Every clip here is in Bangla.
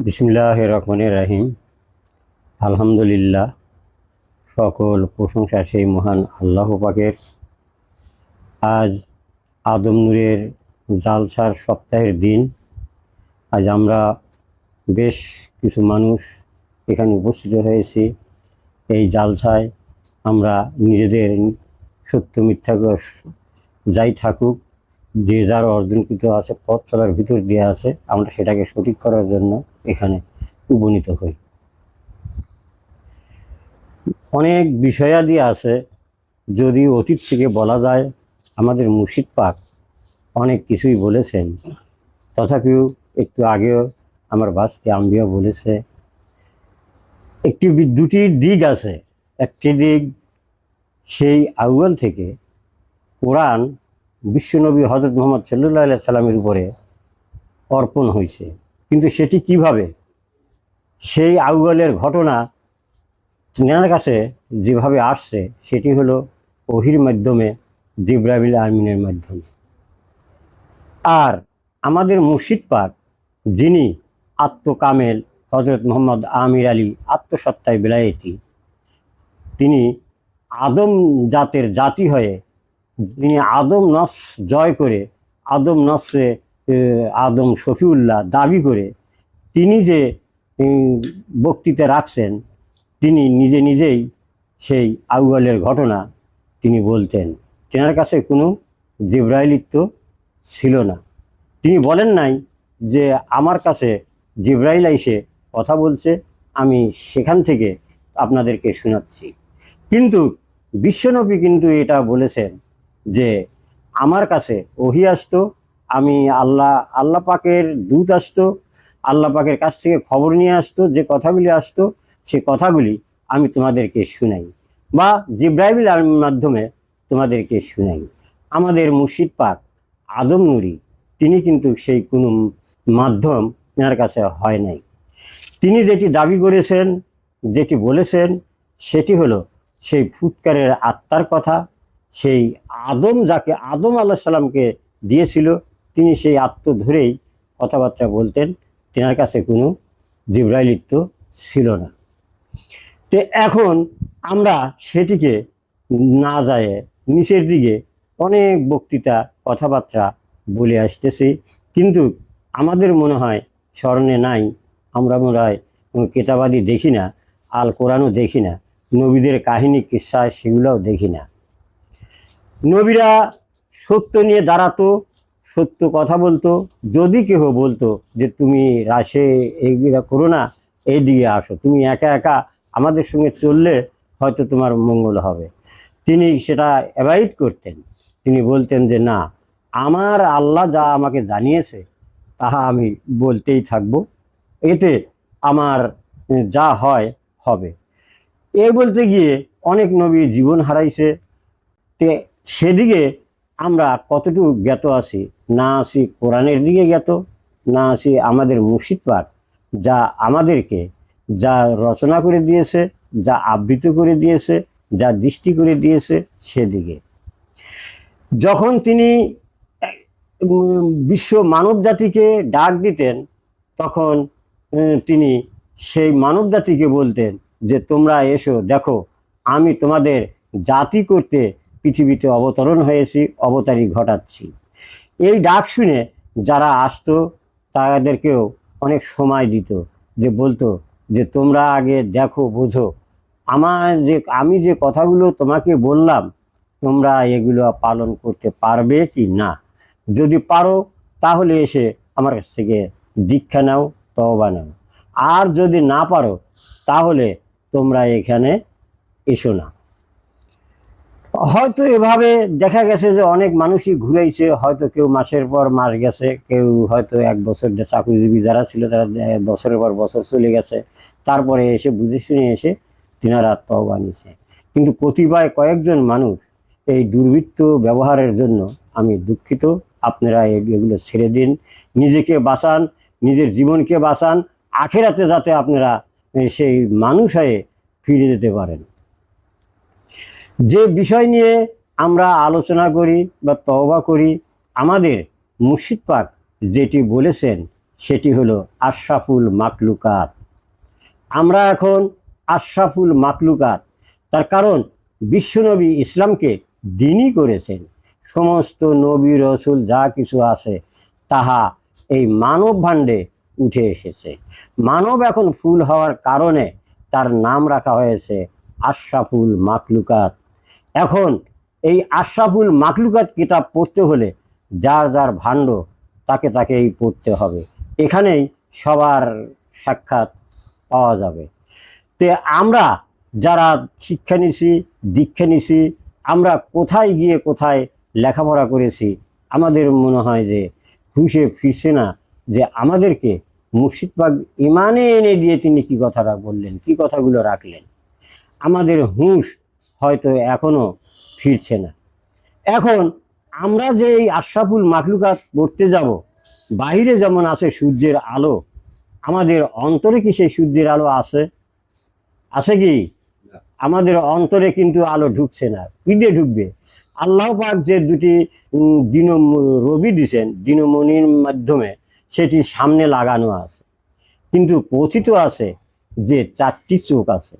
বিসমিল্লাহির রহমানির রহিম। আলহামদুলিল্লাহ, সকল প্রশংসা সেই মহান আল্লাহ পাকের। আজ আদম নূরের জালসার সপ্তাহের দিন। আজ আমরা বেশ কিছু মানুষ এখানে উপস্থিত হয়েছি। এই জালসায় আমরা নিজেদের সত্য মিথ্যা যাই থাকুক, যে যার অর্জনকৃত আছে, পথ চলার ভিতর দিয়ে আছে, আমরা সেটাকে সঠিক করার জন্য এখানে উপনীত হই। অনেক বিষয়াদি আছে, যদি অতীত থেকে বলা যায় আমাদের মুর্শিদ পাক অনেক কিছুই বলেছেন। তথাপিও একটু আগেও আমার বাস্তি আম্বিয়া বলেছে, দুটি দিক আছে। একটি দিক সেই আউয়াল থেকে কোরআন বিশ্বনবী হজরত মোহাম্মদ সাল্লাল্লাহু আলাইহি সাল্লামের উপরে অর্পণ হয়েছে, কিন্তু সেটি কিভাবে, সেই আউয়ালের ঘটনা তিনার কাছে যেভাবে আসছে সেটি হলো ওহির মাধ্যমে, জিবরাইল আমিনের মাধ্যমে। আর আমাদের মুর্শিদ পাক, যিনি আত্মকামেল হজরত মোহাম্মদ আমির আলী আত্মসত্তায় বিলায়েতি, তিনি আদম জাতের জাতি হয়ে, তিনি আদম নফস জয় করে, আদম নফসে আদম শফিউল্লাহ দাবি করে তিনি যে বক্তৃতা রাখছেন, তিনি নিজে নিজেই সেই আউয়ালের ঘটনা তিনি বলতেন। তেনার কাছে কোনো জিবরাইলিত্ব ছিল না। তিনি বলেন নাই যে আমার কাছে জিবরাইল এসে কথা বলছে, আমি সেখান থেকে আপনাদেরকে শোনাচ্ছি। কিন্তু বিশ্বনবী কিন্তু এটা বলেছেন যে আমার কাছে ওহী আসতো, আমি আল্লাহ পাকের দূত আসতো, আল্লাহ পাকের কাছ থেকে খবর নিয়ে আসতো, যে কথাগুলি আসতো সে কথাগুলি আমি তোমাদেরকে শুনাই, বা জিবরাইল মাধ্যমে তোমাদেরকে শুনাই। আমাদের মুর্শিদ পাক আদম নূরি, তিনি কিন্তু সেই কোনো মাধ্যম এনার কাছে হয় নাই। তিনি যেটি দাবি করেছেন, যেটি বলেছেন, সেটি হলো সেই ফুৎকারের আত্মার কথা। সেই আদম, যাকে আদম আলাইহিস সালামকে দিয়েছিল, তিনি সেই আত্ম ধরেই কথাবার্তা বলতেন। তেনার কাছে কোনো জিবরাইলিত্ব ছিল না। তো এখন আমরা সেটিকে না যায় নিচের দিকে অনেক বক্তৃতা কথাবার্তা বলে আসতেছি, কিন্তু আমাদের মনে হয় স্মরণে নাই। আমরা মনে হয় কেতাবাদি দেখি না, আল কোরআনও দেখি না, নবীদের কাহিনী কিস্সা সেগুলোও দেখি না। নবীরা সত্য নিয়ে দাঁড়াতো, সত্য কথা বলতো। যদি কেহ বলতো যে তুমি রাশে এইগুলা করো না, এই দিকে আসো, তুমি একা একা আমাদের সঙ্গে চললে হয়তো তোমার মঙ্গল হবে, তিনি সেটা অ্যাভয়েড করতেন। তিনি বলতেন যে না, আমার আল্লাহ যা আমাকে জানিয়েছে তাহা আমি বলতেই থাকব, এতে আমার যা হয় হবে। এ বলতে গিয়ে অনেক নবী জীবন হারাইছে। তে সেদিকে আমরা কতটুকু জ্ঞাত আছি, না আছি কোরআনের দিকে জ্ঞাত, না আছি আমাদের মুর্শিদ পাক যা আমাদেরকে যা রচনা করে দিয়েছে, যা আবৃত করে দিয়েছে, যা দৃষ্টি করে দিয়েছে সেদিকে। যখন তিনি বিশ্ব মানব জাতিকে ডাক দিতেন, তখন তিনি সেই মানব জাতিকে বলতেন যে তোমরা এসো, দেখো আমি তোমাদের জাতি করতে পৃথিবীতে অবতরণ হয়েছি, অবতারি ঘটাচ্ছি। এই ডাক শুনে যারা আসতো তাদেরকেও অনেক সময় দিত, যে বলতো যে তোমরা আগে দেখো, বোঝো আমি যে কথাগুলো তোমাকে বললাম, তোমরা এগুলো পালন করতে পারবে কি না। যদি পারো তাহলে এসে আমার কাছ থেকে দীক্ষা নাও, তওবা নাও। আর যদি না পারো তাহলে তোমরা এখানে এসো না। হয়তো এভাবে দেখা গেছে যে অনেক মানুষই ঘুরেছে, হয়তো কেউ মাসের পর মাস গেছে, কেউ হয়তো 1 বছর, চাকরিজীবী যারা ছিল তারা বছরের পর বছর চলে গেছে, তারপরে এসে বুঝে শুনে এসে তিনারা তওবা নিছে। কিন্তু কতিপয় কয়েকজন মানুষ এই দুর্বৃত্ত ব্যবহারের জন্য আমি দুঃখিত। আপনারা এগুলো ছেড়ে দিন, নিজেকে বাঁচান, নিজের জীবনকে বাঁচান, আখিরাতে যাতে আপনারা সেই মানুষ হয়ে ফিরে যেতে পারেন। যে বিষয় নিয়ে আমরা আলোচনা করি বা তওবা করি, আমাদের মুর্শিদ পাক যেটি বলেছেন সেটি হলো আশরাফুল মাকলুকাত। আমরা এখন আশরাফুল মাকলুকাত, তার কারণ বিশ্বনবী ইসলামকে দিনই করেছেন। সমস্ত নবী রসুল যা কিছু আছে তাহা এই মানব ভাণ্ডে উঠে এসেছে। মানব এখন ফুল হওয়ার কারণে তার নাম রাখা হয়েছে আশরাফুল মাকলুকাত। এখন এই আশরাফুল মাকলুকাত কিতাব পড়তে হলে যার যার ভাণ্ড তাকে তাকেই পড়তে হবে। এখানেই সবার সাক্ষাৎ পাওয়া যাবে। তে আমরা যারা শিক্ষা নিছি, দীক্ষা নিছি, আমরা কোথায় গিয়ে কোথায় লেখাপড়া করেছি, আমাদের মনে হয় যে হুঁশে ফিরছে না যে আমাদেরকে মুর্শিদ পাক ইমানে এনে দিয়ে তিনি কি কথাটা বললেন, কি কথাগুলো রাখলেন। আমাদের হুঁশ হয়তো এখনো ফিরছে না। এখন আমরা যে এই আশরাফুল মাকলুকাত পড়তে যাব, বাইরে যেমন আছে সূর্যের আলো, আমাদের অন্তরে কি সেই সূর্যের আলো আছে? আছে কি? আমাদের অন্তরে কিন্তু আলো ঢুকছে না। কি দিয়ে ঢুকবে? আল্লাহ পাক যে দুটি দিন রবি দিছেন দিনমণির মাধ্যমে, সেটি সামনে লাগানো আছে, কিন্তু কথিত আছে যে 4টি চোখ আছে,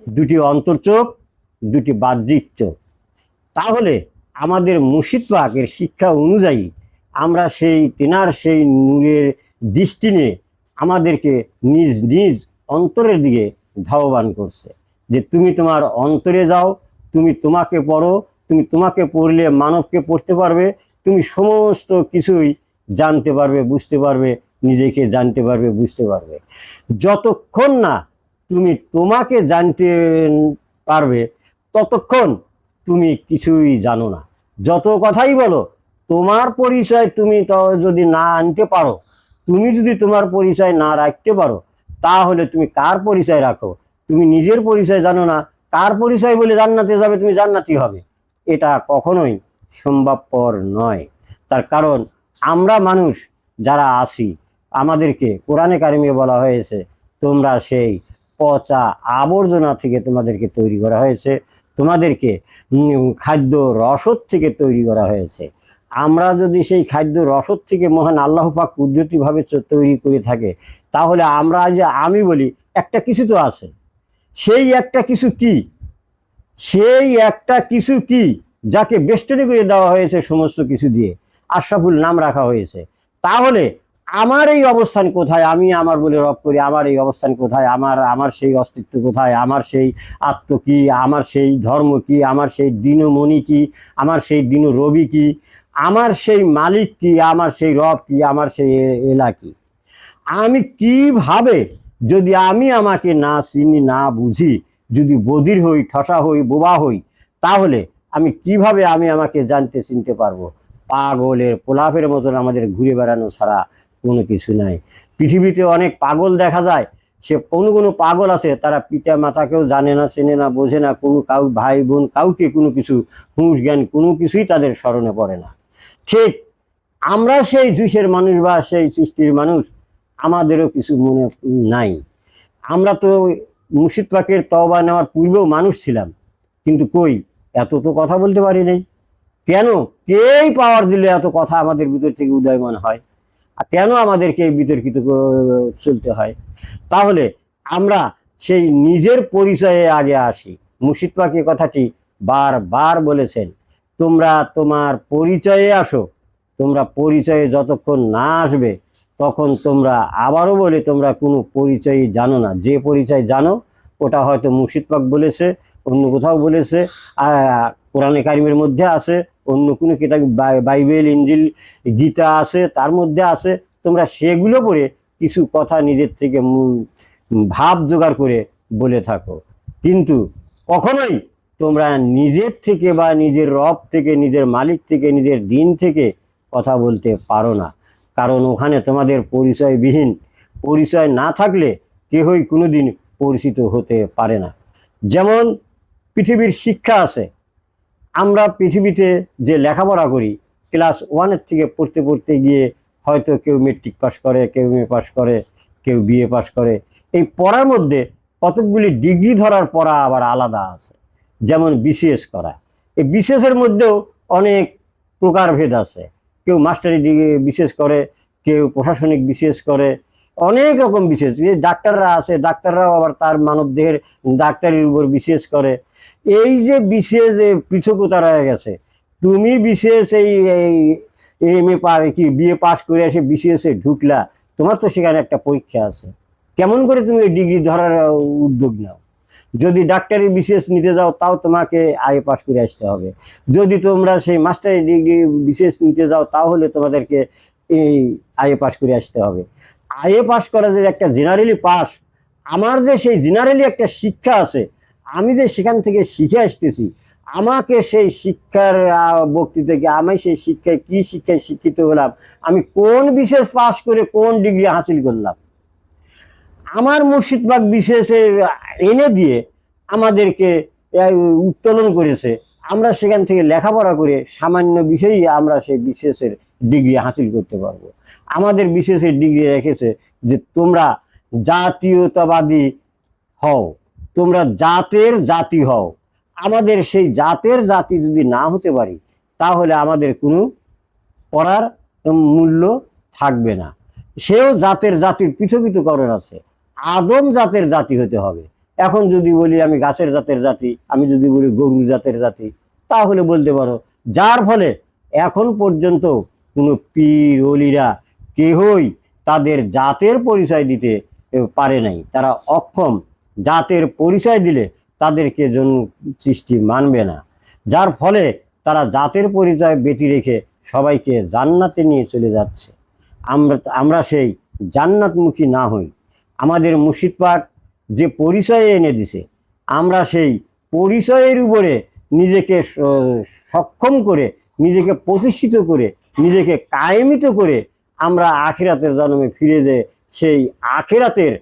2টি অন্তর চোখ, 2টি বাহ্যিক চোখ। তাহলে আমাদের মুর্শিদ পাকের শিক্ষা অনুযায়ী আমরা তেনার সেই নূরের দৃষ্টি নিয়ে আমাদেরকে নিজ নিজ অন্তরের দিকে ধাবমান করছে যে তুমি তোমার অন্তরে যাও, তুমি তোমাকে পড়ো, তুমি তোমাকে পড়লে মানবকে পড়তে পারবে, তুমি সমস্ত কিছুই জানতে পারবে, বুঝতে পারবে, নিজেকে জানতে পারবে, বুঝতে পারবে। যতক্ষণ না তুমি তোমাকে জানতে পারবে ততক্ষণ তুমি কিছুই জানো না। যত কথাই বলো, তোমার পরিচয় তুমি যদি না আনতে পারো, তুমি যদি তোমার পরিচয় না রাখতে পারো, তাহলে তুমি কার পরিচয় রাখো? তুমি নিজের পরিচয় জানো না, কার পরিচয় বলে জান্নাতে যাবে, তুমি জান্নাতি হবে? এটা কখনোই সম্ভবপর নয়। তার কারণ আমরা মানুষ যারা আছি, আমাদেরকে কোরআনে কারিমে বলা হয়েছে তোমরা সেই পচা আবর্জনা থেকে তোমাদেরকে তৈরি করা হয়েছে, তোমাদেরকে খাদ্য রসদ থেকে তৈরি করা হয়েছে। আমরা যদি সেই খাদ্য রসদ থেকে মহান আল্লাহ পাক কুদরতিভাবে তৈরি করে থাকে, তাহলে আমরা যে আমি বলি একটা কিছু তো আছে। সেই একটা কিছু কি? সেই একটা কিছু কি যাকে বেষ্টনী করে দেওয়া হয়েছে সমস্ত কিছু দিয়ে, আশরাফুল নাম রাখা হয়েছে। তাহলে আমার এই অবস্থান কোথায়? আমি আমার বলে রব করি, আমার এই অবস্থান কোথায়? আমার সেই অস্তিত্ব কোথায়? আমার সেই আত্ম কি? আমার সেই ধর্ম কি? আমার সেই দিনমণি কি? আমার সেই দিন রবি কি? আমার সেই মালিক কি? আমার সেই রব কি? আমার সেই এলা কি? আমি কিভাবে, যদি আমি আমাকে না চিনি, না বুঝি, যদি বধির হই, ঠসা হই, বোবা হই, তাহলে আমি কিভাবে আমাকে জানতে চিনতে পারবো? পাগলের পোলাপের মতন আমাদের ঘুরে বেড়ানো ছাড়া কোনো কিছু নাই। পৃথিবীতে অনেক পাগল দেখা যায়। সে কোনো পাগল আছে, তারা পিতা মাতাকেও জানে না, চেনে না, বোঝে না, কাউ ভাই বোন কাউকে কোনো কিছু হুঁশ জ্ঞান কোনো কিছুই তাদের স্মরণে পড়ে না। ঠিক আমরা সেই জুসের মানুষ বা সেই সৃষ্টির মানুষ, আমাদেরও কিছু মনে নাই। আমরা তো মুর্শিদ পাকের তওবা নেওয়ার পূর্বেও মানুষ ছিলাম, কিন্তু কই এত তো কথা বলতে পারি নাই। কেন? কেই পাওয়ার দিলে এত কথা আমাদের ভিতর থেকে উদয়মান হয়? আর কেন আমাদেরকে বিতর্কিত চলতে হয়? তাহলে আমরা সেই নিজের পরিচয়ে আগে আসি। মুর্শিদ পাক এই কথাটি বারবার বলেছেন, তোমরা তোমার পরিচয়ে আসো। তোমরা পরিচয়ে যতক্ষণ না আসবে, তখন তোমরা আবারও বলে তোমরা কোনো পরিচয় জানো না। যে পরিচয় জানো ওটা হয়তো মুর্শিদ পাক বলেছে, অন্য কোথাও বলেছে, কোরআনে কারিমের মধ্যে আছে, অন্য কোনো কিতাব বাইবেল, ইঞ্জিল, গীতা আছে, তার মধ্যে আছে। তোমরা সেগুলো পড়ে কিছু কথা নিজের থেকে ভাব জোগাড় করে বলে থাকো, কিন্তু কখনোই তোমরা নিজের থেকে বা নিজের রব থেকে, নিজের মালিক থেকে, নিজের দিন থেকে কথা বলতে পারো না। কারণ ওখানে তোমাদের পরিচয়বিহীন, পরিচয় না থাকলে কেহই কোনোদিন পরিচিত হতে পারে না। যেমন পৃথিবীর শিক্ষা আছে, আমরা পৃথিবীতে যে লেখাপড়া করি, ক্লাস 1 থেকে পড়তে পড়তে গিয়ে হয়তো কেউ মেট্রিক পাস করে, কেউ এমএ পাস করে, কেউ বিএ পাস করে। এই পড়ার মধ্যে কতকগুলি ডিগ্রি ধরার পড়া আবার আলাদা আছে, যেমন বিসিএস করা। এই বিসিএসের মধ্যেও অনেক প্রকারভেদ আছে। কেউ মাস্টারি ডিগ্রি বিসিএস করে, কেউ প্রশাসনিক বিসিএস করে, অনেক রকম বিসিএস। ডাক্তাররা আছে, ডাক্তাররাও আবার তার মানবদেহের ডাক্তারির উপর বিসিএস করে। এই যে বিসিএস পৃথকতা রয়ে গেছে। তুমি বিসিএস এই এমএ কি বিএ পাস করে এসে বিসিএস এ ঢুকলা, তোমার তো সেখানে একটা পরীক্ষা আছে। কেমন করে তুমি ডিগ্রি ধরার উদ্যোগ নাও? যদি ডাক্তারি বিসিএস নিতে যাও তাও তোমাকে আইএ পাস করে আসতে হবে। যদি তোমরা সেই মাস্টারি ডিগ্রি বিসিএস নিতে যাও তাহলে তোমাদেরকে এই আইএ পাস করে আসতে হবে। আইএ পাস করা যে একটা জেনারেলি পাস, আমার যে সেই জেনারেলি একটা শিক্ষা আছে, আমি যে সেখান থেকে শিখে আসতেছি, আমাকে সেই শিক্ষার বক্তি থেকে আমি সেই শিক্ষায় কি শিক্ষায় শিক্ষিত হলাম, আমি কোন বিশেষ পাস করে কোন ডিগ্রি হাসিল করলাম, আমার মুর্শিদবাগ বিশেষে এনে দিয়ে আমাদেরকে উত্তোলন করেছে। আমরা সেখান থেকে লেখাপড়া করে সামান্য বিষয়েই আমরা সেই বিশেষের ডিগ্রি হাসিল করতে পারবো। আমাদের বিশেষের ডিগ্রি রেখেছে যে তোমরা জাতীয়তাবাদী হও, তোমরা জাতের জাতি হও। আমাদের সেই জাতের জাতি যদি না হতে পারি তাহলে আমাদের কোনো পড়ার মূল্য থাকবে না। সেও জাতের জাতির পৃথকীকরণ আছে। আদম জাতের জাতি হতে হবে। এখন যদি বলি আমি গাছের জাতের জাতি, আমি যদি বলি গরুর জাতের জাতি, তাহলে বলতে পারো। যার ফলে এখন পর্যন্ত কোনো পীর অলিরা কেহই তাদের জাতের পরিচয় দিতে পারে নাই। তারা অক্ষম। জাতের পরিচয় দিলে তাদেরকে জন সৃষ্টি মানবে না। যার ফলে তারা জাতের পরিচয় ব্যতি রেখে সবাইকে জান্নাতে নিয়ে চলে যাচ্ছে। আমরা সেই জান্নাতমুখী না হই। আমাদের মুর্শিদ পাক যে পরিচয় এনে দিছে, আমরা সেই পরিচয়ের উপরে নিজেকে সক্ষম করে, নিজেকে প্রতিষ্ঠিত করে, নিজেকে কায়েমিত করে আমরা আখিরাতের জন্মে ফিরে যে সেই আখিরাতের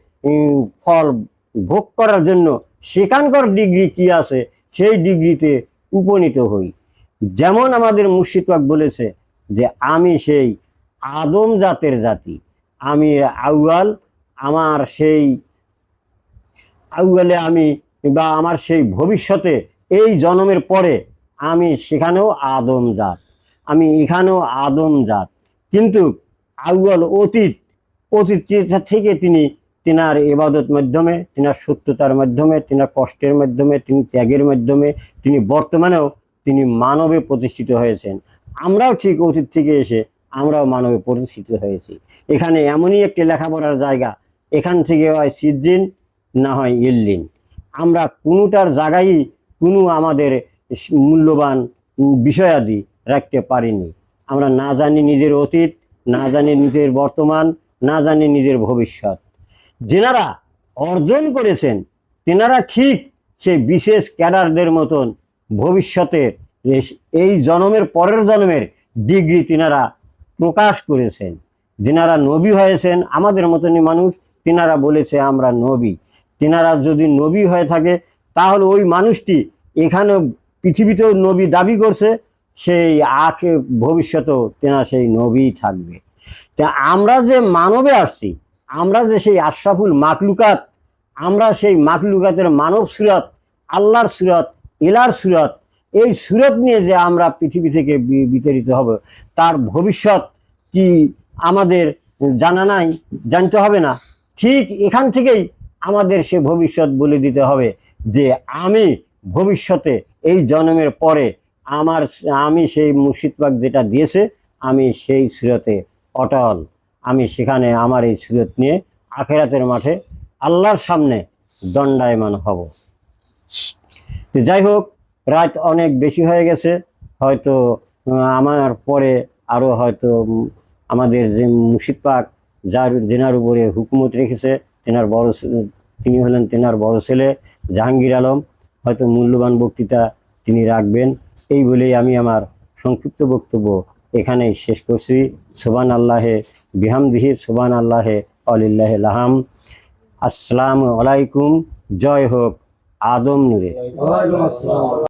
ফল ভোগ করার জন্য সেখানকার ডিগ্রি কি আছে সেই ডিগ্রিতে উপনীত হই। যেমন আমাদের মুর্শিদ পাক বলেছে যে আমি সেই আদম জাতের জাতি, আমি আউয়াল, আমার সেই আউয়ালে আমি বা আমার সেই ভবিষ্যতে এই জন্মের পরে আমি সেখানেও আদম জাত, আমি এখানেও আদম জাত। কিন্তু আউয়াল অতীত থেকে তিনি তিনার ইবাদত মাধ্যমে, তিনার সত্যতার মাধ্যমে, তিনার কষ্টের মাধ্যমে, তিনি ত্যাগের মাধ্যমে তিনি বর্তমানেও তিনি মানবে প্রতিষ্ঠিত হয়েছেন। আমরাও ঠিক অতীত থেকে এসে আমরাও মানবে প্রতিষ্ঠিত হয়েছি। এখানে এমনই একটি লেখাপড়ার জায়গা, এখান থেকে হয় সিজ্জিন না হয় ইল্লিন। আমরা কোনোটার জায়গায় কোনো আমাদের মূল্যবান বিষয়াদি রাখতে পারিনি। আমরা না জানি নিজের অতীত, না জানি নিজের বর্তমান, না জানি নিজের ভবিষ্যৎ। যেনারা অর্জন করেছেন তেনারা ঠিক সেই বিশেষ ক্যাডারদের মতন ভবিষ্যতের এই জন্মের পরের জন্মের ডিগ্রি তিনারা প্রকাশ করেছেন। যেনারা নবী হয়েছেন আমাদের মতনই মানুষ, তিনারা বলেছে আমরা নবী। তিনারা যদি নবী হয়ে থাকে তাহলে ওই মানুষটি এখানে পৃথিবীতেও নবী দাবি করছে, সেই ভবিষ্যতেও তেনারা সেই নবী থাকবে। তা আমরা যে মানবে আসছি, আমরা যে সেই আশরাফুল মাকলুকাত, আমরা সেই মাকলুকাতের মানব সুরত, আল্লাহর সুরত, ইলার সুরত, এই সুরত নিয়ে যে আমরা পৃথিবী থেকে বিতাড়িত হব, তার ভবিষ্যৎ কি আমাদের জানা নাই, জানতে হবে না। ঠিক এখান থেকেই আমাদের সে ভবিষ্যৎ বলে দিতে হবে যে আমি ভবিষ্যতে এই জন্মের পরে আমি সেই মুর্শিদ পাক যেটা দিয়েছে আমি সেই সুরতে অটল, আমি সেখানে আমার এই সুরত নিয়ে আখিরাতের মাঠে আল্লাহর সামনে দণ্ডায়মান হব। তো যাই হোক, রাত অনেক বেশি হয়ে গেছে। হয়তো আমার পরে আরও হয়তো আমাদের যে মুর্শিদ পাক যেনার উপরে হুকুমত রেখেছে, তিনি হলেন তেনার বড় ছেলে জাহাঙ্গীর আলম, হয়তো মূল্যবান বক্তৃতা তিনি রাখবেন। এই বলেই আমি আমার সংক্ষিপ্ত বক্তব্য এখানেই শেষ করছি। সুবহান আল্লাহে বিহামদিহি, সুবহান আল্লাহে আলিল্লাহে লাহাম। আসসালামু আলাইকুম। জয় হোক আদম নূরে।